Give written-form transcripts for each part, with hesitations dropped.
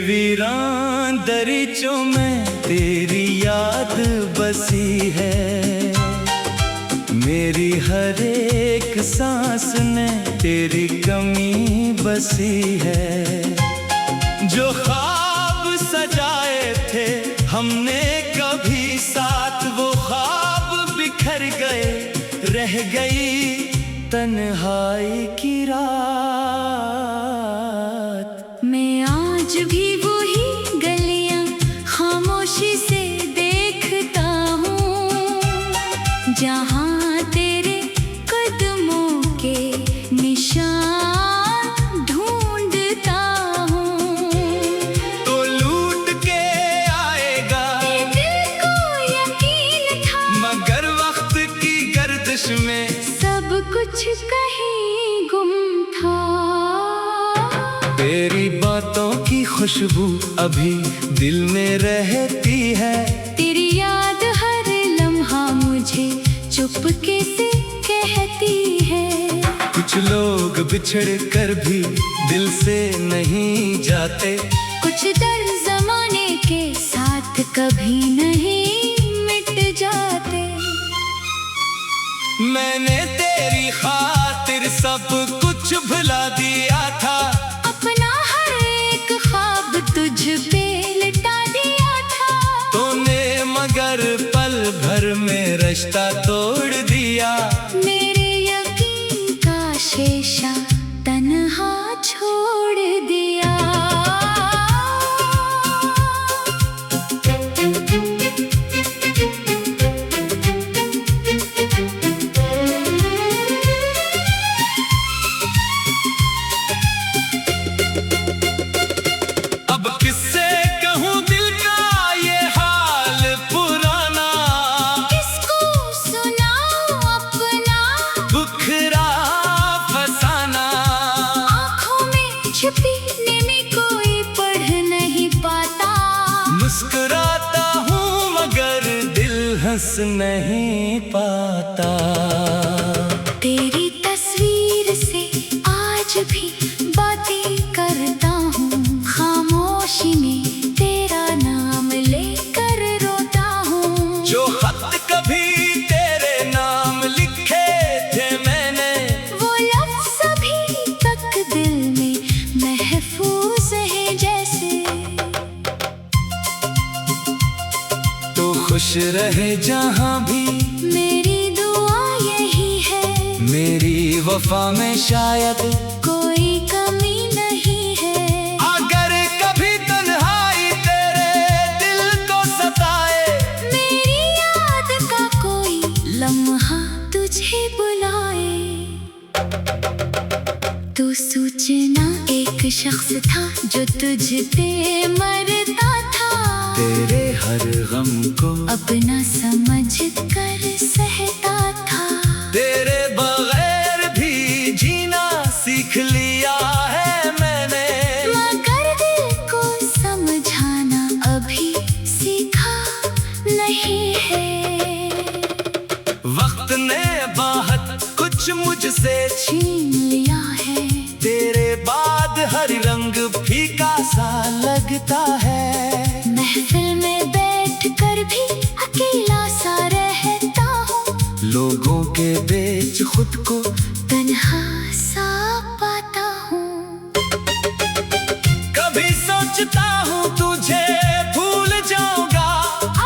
वीरान दरीचों में तेरी याद बसी है। मेरी हर एक सांस ने तेरी कमी बसी है। जो ख्वाब सजाए थे हमने कभी साथ, वो ख्वाब बिखर गए, रह गई तन्हाई की रात। मैं आज भी वही गलियां खामोशी से देखता हूँ, जहाँ तेरे कदमों के निशान ढूंढता हूँ। तो लूट के आएगा दिल को यकीन था, मगर वक्त की गर्दिश में सब कुछ कहीं गुम था। तेरी बातों की खुशबू अभी दिल में रहती है। तेरी याद हर लम्हा मुझे चुपके से कहती है। कुछ लोग बिछड़ कर भी दिल से नहीं जाते, कुछ डर जमाने के साथ कभी नहीं मिट जाते। मैंने तेरी खातिर सब कुछ भुला दिया था, अपना हर एक ख्वाब तुझ पे लिटा दिया था। तूने मगर पल भर में रिश्ता तोड़ दिया। मेरे यकीन का शीशा तन्हा छोड़ दिया। अब किससे कहूँ दिल का ये हाल पुराना, किसको सुनाऊं अपना बुखरा फसाना। आँखों में छिपी निमी कोई पढ़ नहीं पाता। मुस्कुराता हूँ मगर दिल हंस नहीं पाता। तेरी तस्वीर से आज भी बातें करता हूँ, खामोशी में तेरा नाम लेकर रोता हूँ। जो खत कभी तेरे नाम लिखे थे मैंने, वो लफ्ज़ अभी तक दिल में महफूज है जैसे। तो खुश रहे जहाँ भी, मेरी दुआ यही है। मेरी वफा में शायद कोई कमी नहीं है। अगर कभी तन्हाई तेरे दिल को सताए, मेरी याद का कोई लम्हा तुझे बुलाए। तू सूचना एक शख्स था जो तुझ पे मरता था। तेरे हर गम को अपना समझ कर सहता था। तेरे बगैर भी जीना सीख लिया है मैंने, मगर दिल को समझाना अभी सीखा नहीं है। वक्त ने बहुत कुछ मुझसे छीन लिया है। तेरे बाद हर रंग फीका सा लगता है। महफिल में बैठ कर भी अकेला सा रहता हूँ। लोगों के बीच खुद को तन्हा सा पाता हूँ। कभी सोचता हूँ तुझे भूल जाऊंगा,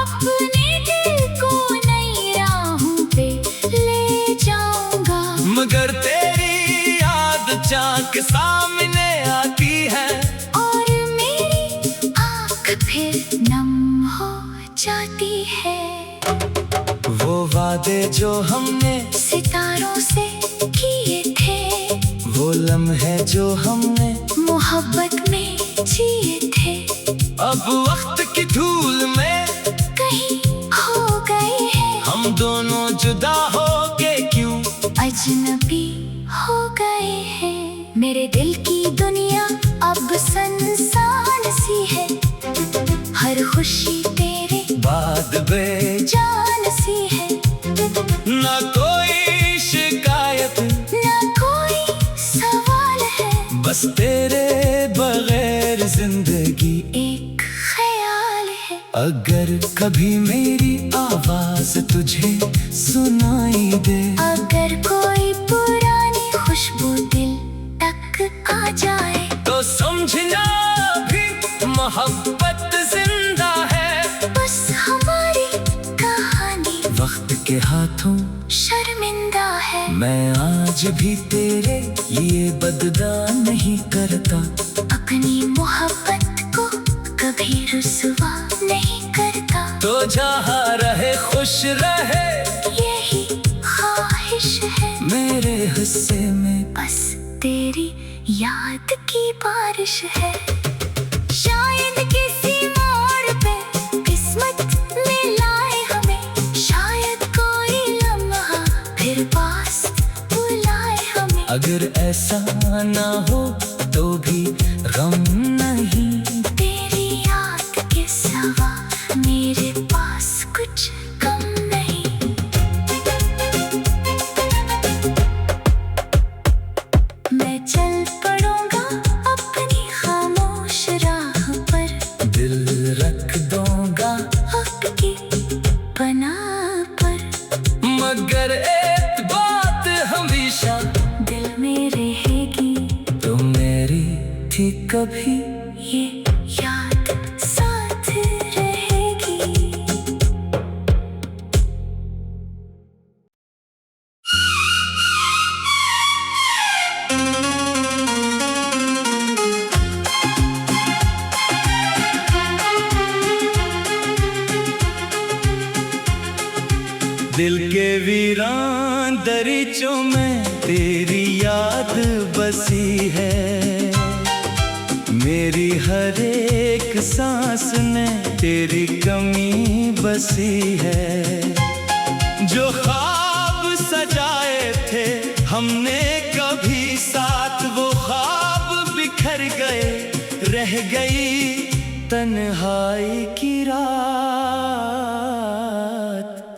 अपने दिल को नई राहों पे ले जाऊंगा। मगर तेरी याद चाँक सामने आती है, और मेरी आँख फिर नम हो जाती है। वो वादे जो हमने सितारों से किए थे, वो लम्हे जो हमने मोहब्बत में जिए थे, अब वक्त की धूल में कहीं खो गए हैं। हम दोनों जुदा हो के क्यों अजनबी हो गए हैं। मेरे दिल की दुनिया अब संसान सी है। हर खुशी तेरे बाद जान सी है। ना कोई शिकायत, ना कोई सवाल है। बस तेरे बगैर जिंदगी जिंदगी एक ख्याल है। अगर कभी मेरी आवाज तुझे सुनाई दे, अगर कोई पुरानी खुशबू दिल तक आ जाए, तो समझना भी मोहब्बत जिंदा है। बस हमारी कहानी वक्त के हाथों शर्मिंदा है। मैं आज भी तेरे लिए बदला नहीं करता, अपनी मोहब्बत को कभी रुसवा नहीं करता। तो जहाँ रहे खुश रहे, यही ख्वाहिश है। मेरे हिस्से में बस तेरी याद की बारिश है। शायद किसी मोड़ पे किस्मत मिलाए हमें, शायद कोई लम्हा फिर पास बुलाए हमें। अगर ऐसा ना हो तो भी गम नहीं, तेरी याद के सिवा मेरे पास कुछ कम नहीं। मैं चल पड़ूंगा अपनी खामोश राह पर, दिल रख दूंगा आपकी पनाह पर। मगर एक बात हमेशा दिल में रहेगी, तो मेरी थी कभी ये याद साथ रहेगी। दिल के वीरान दरीचों में तेरी याद बसी है। मेरी हर एक सांस में तेरी कमी बसी है। जो ख्वाब सजाए थे हमने कभी साथ, वो ख्वाब बिखर गए, रह गई तन्हाई की रात।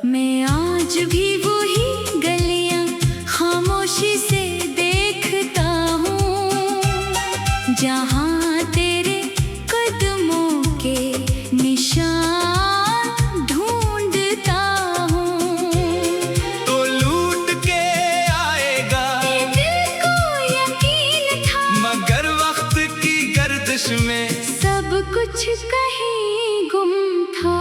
मैं आज भी वही गलियां खामोशी से देखता हूँ, जहाँ तेरे कदमों के निशान ढूंढता हूँ। तो लूट के आएगा ये दिल को यकीन था, मगर वक्त की गर्दिश में सब कुछ कहीं गुम था।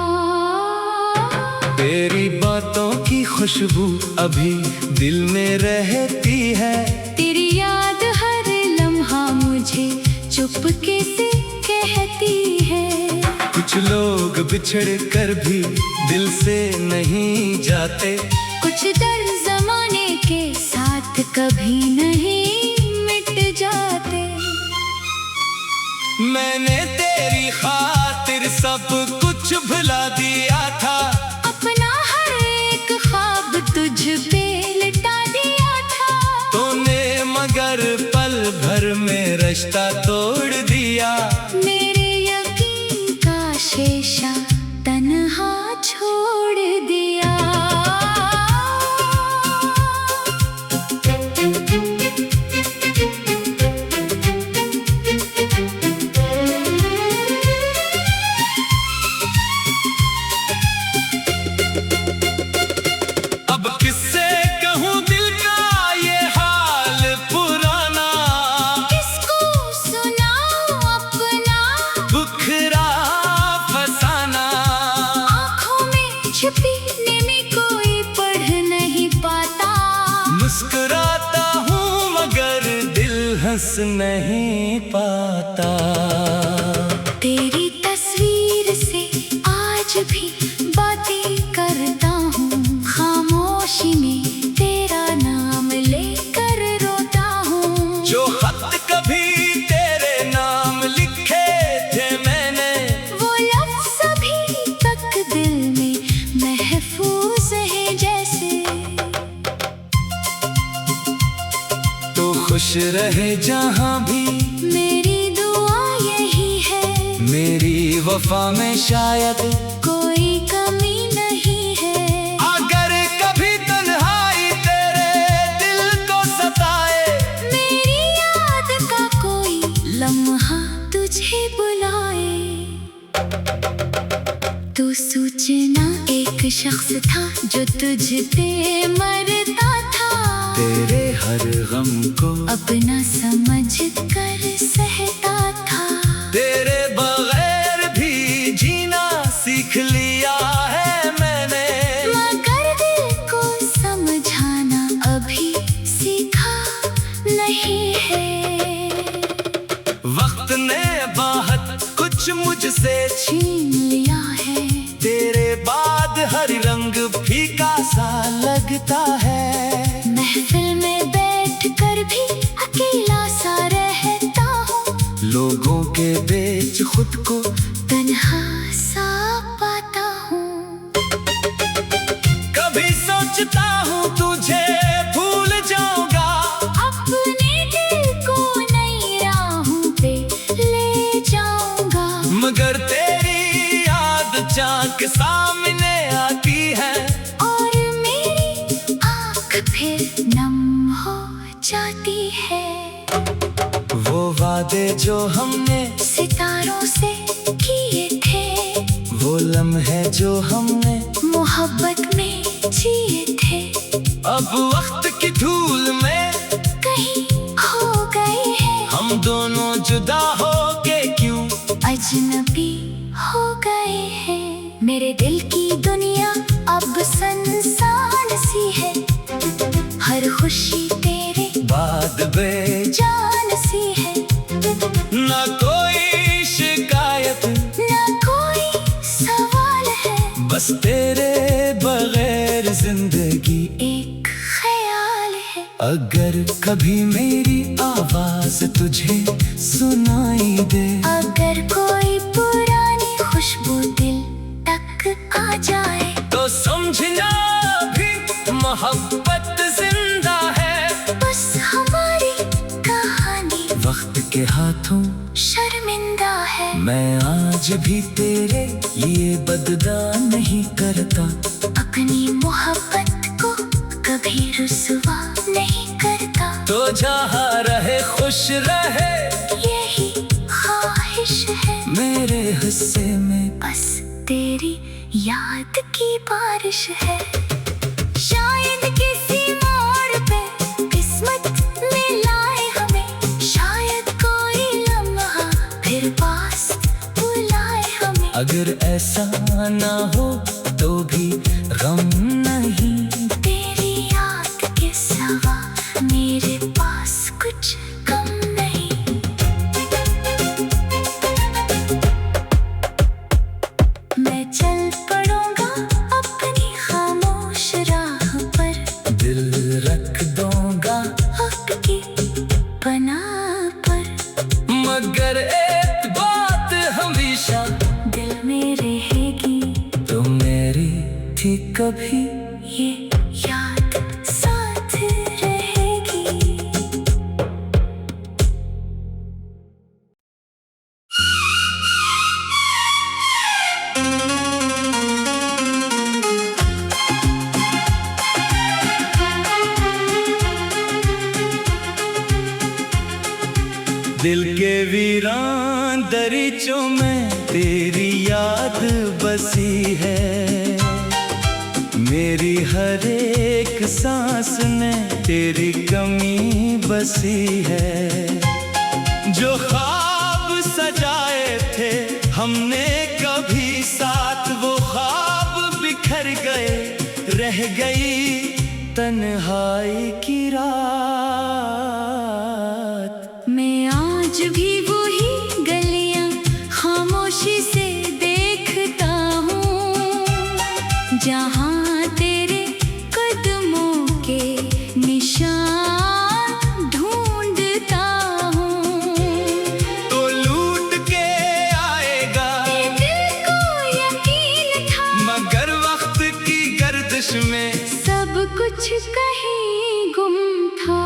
तेरी बातों की खुशबू अभी दिल में रहती है। तेरी याद हर लम्हा मुझे चुपके से कहती है। कुछ लोग बिछड़ कर भी दिल से नहीं जाते, कुछ दर्द जमाने के साथ कभी नहीं मिट जाते। मैंने तेरी खातिर सब कुछ भुला दिया था, अपना हर एक ख्वाब तुझ पे लिटा दिया था। तूने मगर पल भर में रिश्ता तोड़ दिया। मेरे यकीन का शीशा तन्हा छोड़ दिया। अब किससे कहूँ दिल का ये हाल पुराना, किसको सुनाऊं अपना बुखरा फसाना। आँखों में छिपी नेमी कोई पढ़ नहीं पाता। मुस्कुराता हूँ मगर दिल हंस नहीं पाता। तेरी तस्वीर से आज भी बातें करता हूँ, खामोशी में तेरा नाम लेकर रोता हूँ। जो खत कभी तेरे नाम लिखे थे मैंने, वो लफ्ज़ अभी तक दिल में महफूज है जैसे। तो खुश रहे जहाँ भी, मेरी दुआ यही है। मेरी वफा में शायद कोई कमी नहीं है। अगर कभी तन्हाई तेरे दिल को सताए, मेरी याद का कोई लम्हा तुझे बुलाए। शख्स था जो तुझ पे मरता था, तेरे हर गम को अपना समझ कर सहता था। तेरे बगैर भी जीना सीख लिया है मैंने, मगर दिल को समझाना अभी सीखा नहीं है। वक्त ने बहुत कुछ मुझसे छीन लिया है, तेरे बाद हर रंग फीका सा लगता है। महफिल में बैठ कर भी अकेला सा रहता हूँ, लोगों के बीच खुद को तन्हा सा पाता हूँ। कभी सोचता हूँ तुझे भूल जाऊंगा, अपने दिल को नई राहों पे ले जाऊंगा, मगर तेरी याद चाँद सामने आती है, और मेरी आँख फिर नम हो जाती है। वो वादे जो हमने सितारों से किए थे, वो लम्हे जो हमने मोहब्बत में जिए थे, अब वक्त की धूल में कहीं खो गए हैं। हम दोनों जुदा हो के क्यों अजनबी हो गए हैं। मेरे दिल की दुनिया अब संसान सी है, हर खुशी तेरे बाद जान सी है। ना कोई शिकायत ना कोई सवाल है, बस तेरे बगैर जिंदगी एक ख्याल है। अगर कभी मेरी आवाज तुझे सुनाई दे, अगर कोई पुरानी खुशबू दिल तक आ जाए, तो समझना भी मोहब्बत जिंदा है। बस हमारी कहानी वक्त के हाथों शर्मिंदा है। मैं आज भी तेरे लिए बदला नहीं करता, अपनी मोहब्बत को कभी रुसवा नहीं करता। तो जहाँ रहे खुश रहे, यही ख्वाहिश है। मेरे हिस्से में बस तेरी याद की बारिश है। शायद किसी मोड़ पे किस्मत मिलाए हमें, शायद कोई लम्हा फिर पास बुलाए हमें। अगर ऐसा ना हो तो भी गम नहीं, तेरी याद के सिवा मेरे पास कुछ कम नहीं। मैं चल पड़ूंगा अपनी खामोश राह पर, दिल रख दूंगा आपकी पनाह पर, मगर एक बात हमेशा दिल में रहेगी, तो मेरी थी कभी ये याद साथ रहेगी। दिल के वीरान दरीचों में तेरी याद बसी है, मेरी हर एक सांस ने तेरी कमी बसी है। जो ख्वाब सजाए थे हमने कभी साथ, वो ख्वाब बिखर गए, रह गई तन्हाई की रात। मैं आज भी वही गलियां खामोशी से देखता हूँ, जहाँ तेरे कदमों के निशान ढूंढता हूँ। तो लूट के आएगा दिल को यकीन था, मगर वक्त की गर्दिश में सब कुछ कहीं गुम था।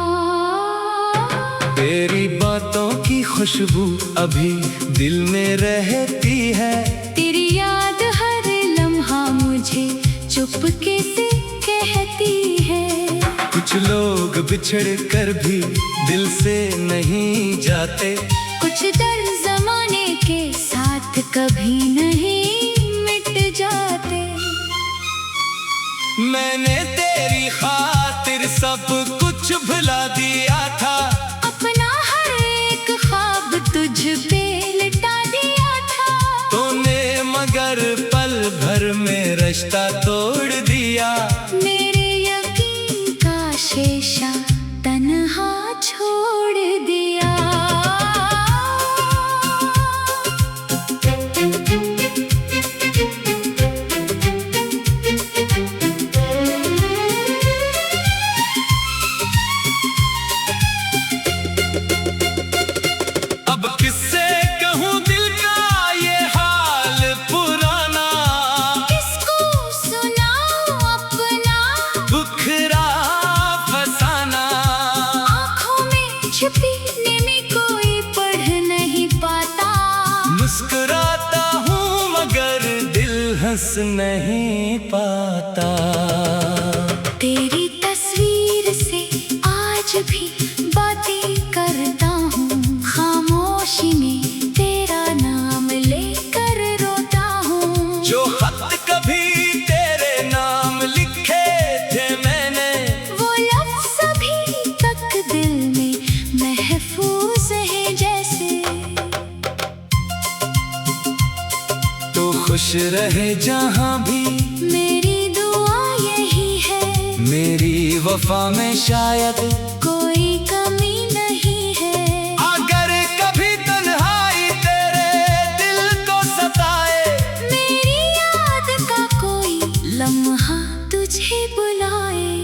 तेरी बातों की खुशबू अभी दिल में रहती है, तेरी याद हर लम्हा मुझे चुपके से कहती है। कुछ लोग बिछड़ कर भी दिल से नहीं जाते, कुछ डर जमाने के साथ कभी नहीं मिट जाते। मैंने तेरी खातिर सब कुछ भुला दिया था। अपना हर एक ख्वाब तुझ पे लिटा दिया था। तूने मगर पल भर में रिश्ता तोड़ दिया। मेरे यकीन का शीशा तन्हा छोड़ दिया। अब किससे कहूँ दिल का ये हाल पुराना, किसको सुनाऊं अपना बुखरा फसाना। आँखों में छिपी में कोई पढ़ नहीं पाता। मुस्कुराता हूँ मगर दिल हंस नहीं पाता। तेरी तस्वीर से आज भी बातें करता हूँ। खामोशी में तेरा नाम लेकर रोता हूँ। जो खत कभी तेरे नाम लिखे थे मैंने, वो लफ्ज़ अभी तक दिल में महफूज है जैसे। तो खुश रहे जहाँ भी, मेरी दुआ यही है। मेरी वफा में शायद कोई कमी नहीं है। अगर कभी तन्हाई तेरे दिल को सताए, मेरी याद का कोई लम्हा तुझे बुलाए।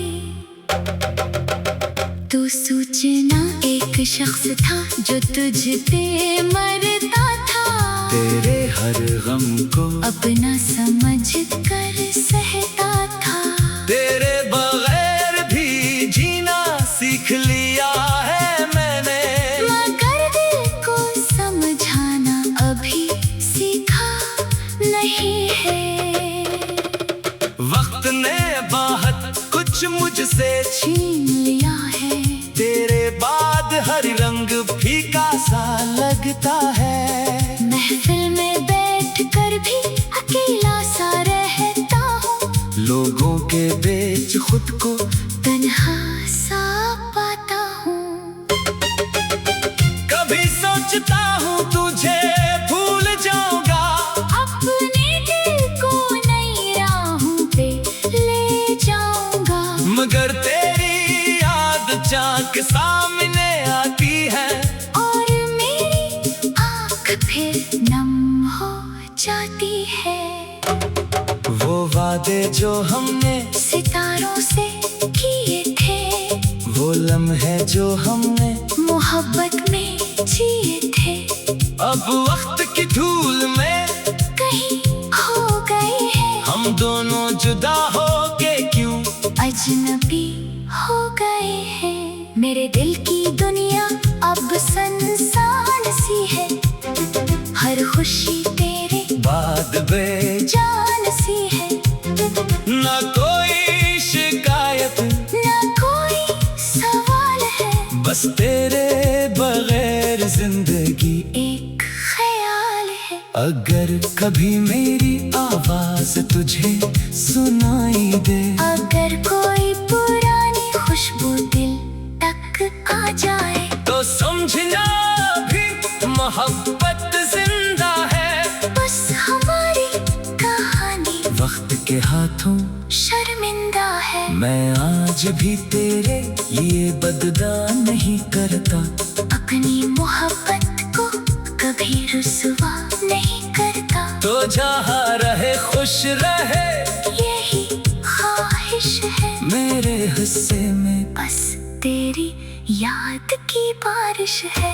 तू सूचना एक शख्स था जो तुझ पे मरता था। तेरे हर गम को अपना समझ कर सहता था। तेरे बगैर भी जीना सीख लिया है मैंने। मगर दिल को समझाना अभी सीखा नहीं है। वक्त ने बहुत कुछ मुझसे छीन लिया है। तेरे बाद हर रंग फीका सा लगता है। महफिल में बैठ कर भी अकेला सा रहता हूँ। लोगों के बीच खुद को तन्हा सा पाता हूँ। कभी सोचता हूँ तुझे भूल जाऊंगा। अपने दिल को नई राहों पे ले जाऊंगा। मगर तेरी याद चाक सामने आती है। और मेरी आँख फिर नम हो जाती है। वो वादे जो हमने सितारों से किए थे, वो लम्हे जो हमने मोहब्बत में जिए थे, अब वक्त की धूल में कहीं खो गए हैं। हम दोनों जुदा हो के क्यों अजनबी हो गए हैं। मेरे दिल की दुनिया अब सुनसान सी है। हर खुशी तेरे बाद जान सी है। ना कोई शिकायत, ना कोई सवाल है। बस तेरे बगैर जिंदगी एक ख्याल है। अगर कभी मेरी आवाज तुझे सुनाई दे, अगर कोई पुरानी खुशबू दिल तक आ जाए, तो समझना भी मोहब्बत जिंदा है। बस हमारी कहानी वक्त के हाथों शर्मिंदा है। मैं आज भी तेरे लिए बदला नहीं करता। अपनी मोहब्बत को कभी रुसवा नहीं करता। तो जहाँ रहे खुश रहे, यही ख्वाहिश है। मेरे हिस्से में बस तेरी याद की बारिश है।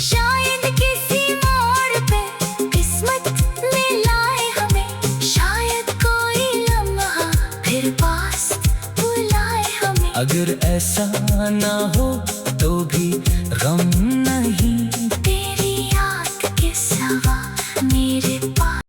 शायद किसी मोड़ पे किस्मत मिलाए हमें। शायद कोई लम्हा फिर पास बुलाए हमें। अगर ऐसा ना हो तो भी गम